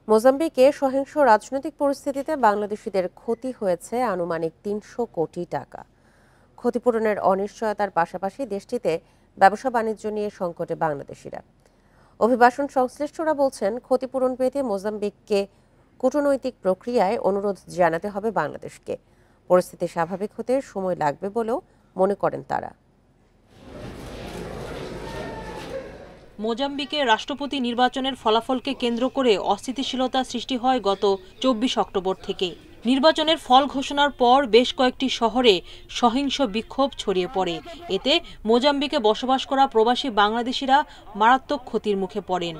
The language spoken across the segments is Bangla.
মোজাম্বিকে সহিংস রাজনৈতিক পরিস্থিতিতে বাংলাদেশিদের ক্ষতি হয়েছে আনুমানিক ৩০০ কোটি টাকা। ক্ষতিপূরণের অনিশ্চয়তার পাশাপাশি দেশটিতে ব্যবসা বাণিজ্য নিয়ে সংকটে বাংলাদেশিরা। অভিবাসন সংশ্লিষ্টরা বলছেন, ক্ষতিপূরণ পেতে মোজাম্বিককে কূটনৈতিক প্রক্রিয়ায় অনুরোধ জানাতে হবে বাংলাদেশকে। পরিস্থিতি স্বাভাবিক হতে সময় লাগবে বলেও মনে করেন তারা। মোজাম্বিকে রাষ্ট্রপতি নির্বাচনের ফলাফলকে কেন্দ্র করে অস্থিতিশীলতা সৃষ্টি হয় গত ২৪ অক্টোবর থেকে। নির্বাচনের ফল ঘোষণার পর বেশ কয়েকটি শহরে সহিংস বিক্ষোভ ছড়িয়ে পড়ে। এতে মোজাম্বিকে বসবাস করা প্রবাসী বাংলাদেশিরা মারাত্মক ক্ষতির মুখে পড়েন।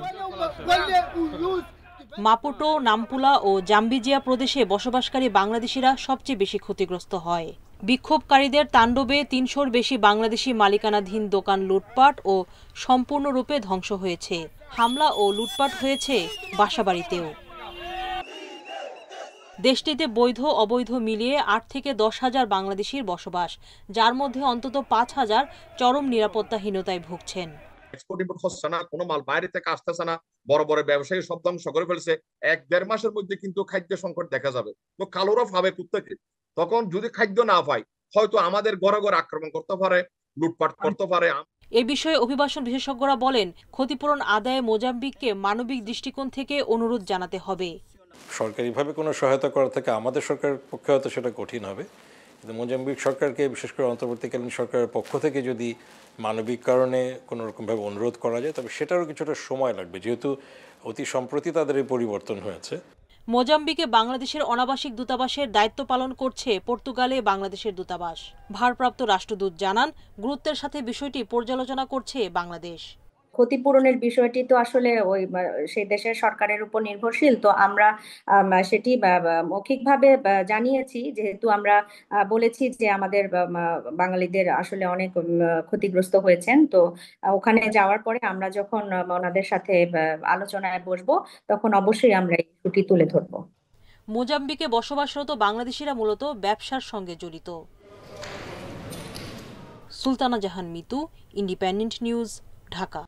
মাপুটো, নামপুলা ও জাম্বিজিয়া প্রদেশে বসবাসকারী বাংলাদেশিরা সবচেয়ে বেশি ক্ষতিগ্রস্ত হয়। বিক্ষোভকারীদের তাণ্ডবে ৩০০-র বেশি বাংলাদেশি মালিকানাধীন দোকান লুটপাট ও সম্পূর্ণরূপে ধ্বংস হয়েছে। হামলা ও লুটপাট হয়েছে বাসাবাড়িতেও। দেশটিতে বৈধ অবৈধ মিলিয়ে ৮ থেকে ১০ হাজার বাংলাদেশির বসবাস, যার মধ্যে অন্তত ৫,০০০ চরম নিরাপত্তাহীনতায় ভুগছেন। এক্সপোর্ট ইম্পোর্ট হচ্ছে না, কোনো মাল বাইরে থেকে আসতেছে না, বড় বড় ব্যবসায়ী সব ধ্বংস করে ফেলছে। ১-১.৫ মাসের মধ্যে কিন্তু খাদ্য সংকট দেখা যাবে। তো কালোরা পাবে কোত্থেকে? তখন যদি খাদ্য না পায়, হয়তো আমাদের ঘরে ঘরে আক্রমণ করতে পারে, লুটপাট করতে পারে। এ বিষয়ে অভিবাসন বিশেষজ্ঞরা বলেন, ক্ষতিপূরণ আদায়ে মোজাম্বিককে মানবিক দৃষ্টিকোণ থেকে অনুরোধ জানাতে হবে। সরকারিভাবে কোনো সহায়তা করা থেকে আমাদের সরকারের পক্ষে হয়তো সেটা কঠিন হবে, কিন্তু মোজাম্বিক সরকারকে, বিশেষ করে অন্তর্বর্তীকালীন সরকারের পক্ষ থেকে যদি মানবিক কারণে কোনো রকমভাবে অনুরোধ করা যায়, তবে সেটারও কিছুটা সময় লাগবে, যেহেতু অতি সম্প্রতি তাদের এই পরিবর্তন হয়েছে। মোজাম্বিকে বাংলাদেশের অনাবাসিক দূতাবাসের দায়িত্ব পালন করছে পর্তুগালে বাংলাদেশের দূতাবাস। ভারপ্রাপ্ত রাষ্ট্রদূত জানান, গুরুত্বের সাথে বিষয়টি পর্যালোচনা করছে বাংলাদেশ। ক্ষতিপূরণের বিষয়টি তো আসলে ওই সেই দেশের সরকারের উপর নির্ভরশীল। তো আমরা সেটি মৌখিকভাবে জানিয়েছি, যেহেতু আমরা বলেছি যে আমাদের বাঙালিদের আসলে অনেক ক্ষতিগ্রস্ত হয়েছেন। তো ওখানে যাওয়ার পরে আমরা যখন ওনাদের সাথে আলোচনায় বসবো, তখন অবশ্যই আমরা এই ইস্যুটি তুলে ধরবো। মোজাম্বিকে বসবাসরত বাংলাদেশিরা মূলত ব্যবসার সঙ্গে জড়িত। সুলতানা জাহান মিতু, ইন্ডিপেন্ডেন্ট নিউজ, ঢাকা।